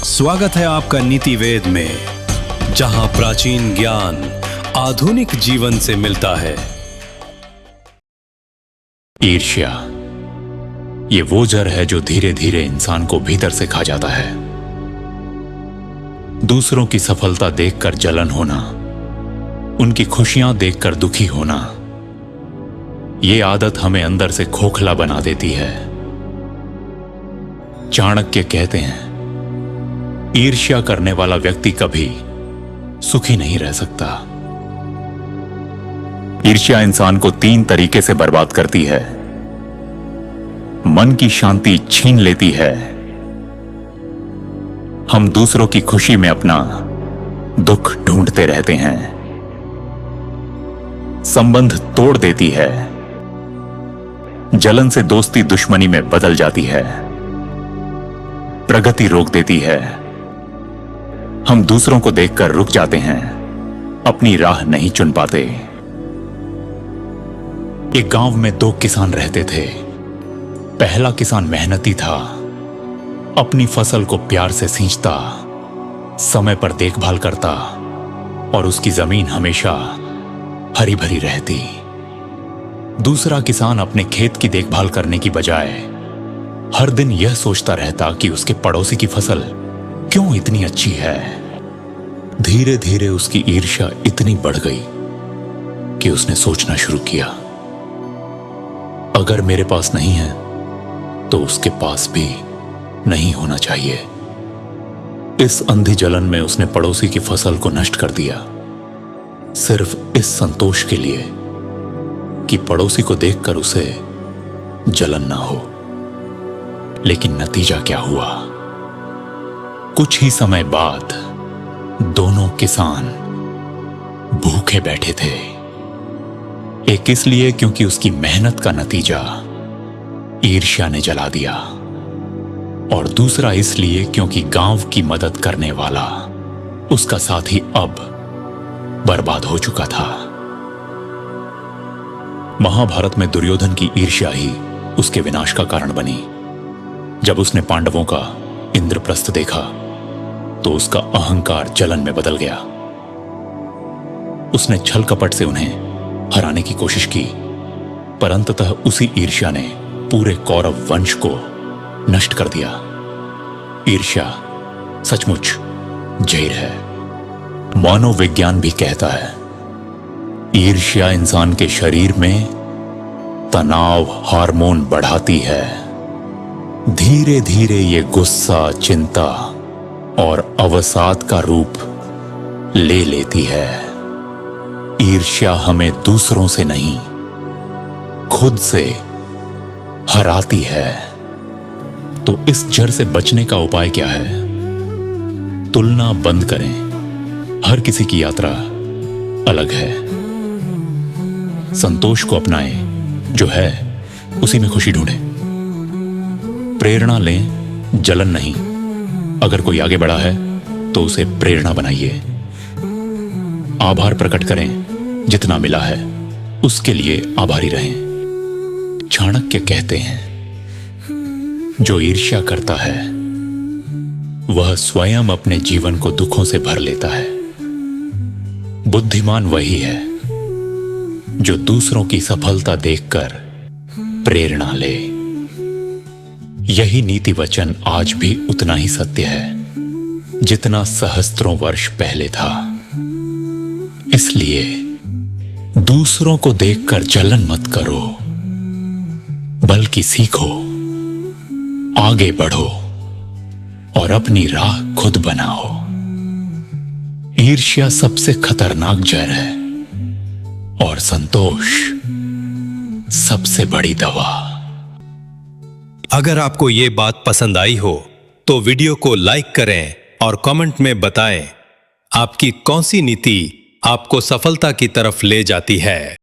स्वागत है आपका नीति वेद में, जहां प्राचीन ज्ञान आधुनिक जीवन से मिलता है। ईर्ष्या ये वो जहर है जो धीरे धीरे इंसान को भीतर से खा जाता है। दूसरों की सफलता देखकर जलन होना, उनकी खुशियां देखकर दुखी होना, ये आदत हमें अंदर से खोखला बना देती है। चाणक्य कहते हैं, ईर्ष्या करने वाला व्यक्ति कभी सुखी नहीं रह सकता। ईर्ष्या इंसान को 3 तरीके से बर्बाद करती है। मन की शांति छीन लेती है। हम दूसरों की खुशी में अपना दुख ढूंढते रहते हैं। संबंध तोड़ देती है। जलन से दोस्ती दुश्मनी में बदल जाती है। प्रगति रोक देती है। हम दूसरों को देखकर रुक जाते हैं, अपनी राह नहीं चुन पाते। एक गांव में 2 किसान रहते थे। पहला किसान मेहनती था, अपनी फसल को प्यार से सींचता, समय पर देखभाल करता और उसकी जमीन हमेशा हरी भरी रहती। दूसरा किसान अपने खेत की देखभाल करने की बजाय हर दिन यह सोचता रहता कि उसके पड़ोसी की फसल क्यों इतनी अच्छी है। धीरे धीरे उसकी ईर्ष्या इतनी बढ़ गई कि उसने सोचना शुरू किया, अगर मेरे पास नहीं है तो उसके पास भी नहीं होना चाहिए। इस अंधी जलन में उसने पड़ोसी की फसल को नष्ट कर दिया, सिर्फ इस संतोष के लिए कि पड़ोसी को देखकर उसे जलन ना हो। लेकिन नतीजा क्या हुआ? कुछ ही समय बाद दोनों किसान भूखे बैठे थे। एक इसलिए क्योंकि उसकी मेहनत का नतीजा ईर्ष्या ने जला दिया, और दूसरा इसलिए क्योंकि गांव की मदद करने वाला उसका साथी अब बर्बाद हो चुका था। महाभारत में दुर्योधन की ईर्ष्या ही उसके विनाश का कारण बनी। जब उसने पांडवों का इंद्रप्रस्थ देखा तो उसका अहंकार जलन में बदल गया। उसने छल कपट से उन्हें हराने की कोशिश की, पर अंततः उसी ईर्ष्या ने पूरे कौरव वंश को नष्ट कर दिया। ईर्ष्या सचमुच जहर है। मनोविज्ञान भी कहता है, ईर्ष्या इंसान के शरीर में तनाव हार्मोन बढ़ाती है। धीरे धीरे ये गुस्सा, चिंता और अवसाद का रूप ले लेती है। ईर्ष्या हमें दूसरों से नहीं, खुद से हराती है। तो इस जड़ से बचने का उपाय क्या है? तुलना बंद करें। हर किसी की यात्रा अलग है। संतोष को अपनाएं, जो है उसी में खुशी ढूंढें। प्रेरणा लें, जलन नहीं। अगर कोई आगे बढ़ा है तो उसे प्रेरणा बनाइए। आभार प्रकट करें, जितना मिला है उसके लिए आभारी रहें। चाणक्य कहते हैं, जो ईर्ष्या करता है वह स्वयं अपने जीवन को दुखों से भर लेता है। बुद्धिमान वही है जो दूसरों की सफलता देखकर प्रेरणा ले। यही नीति वचन आज भी उतना ही सत्य है जितना सहस्त्रों वर्ष पहले था। इसलिए दूसरों को देखकर जलन मत करो, बल्कि सीखो, आगे बढ़ो और अपनी राह खुद बनाओ। ईर्ष्या सबसे खतरनाक जहर है और संतोष सबसे बड़ी दवा। अगर आपको ये बात पसंद आई हो तो वीडियो को लाइक करें और कमेंट में बताएं आपकी कौन सी नीति आपको सफलता की तरफ ले जाती है।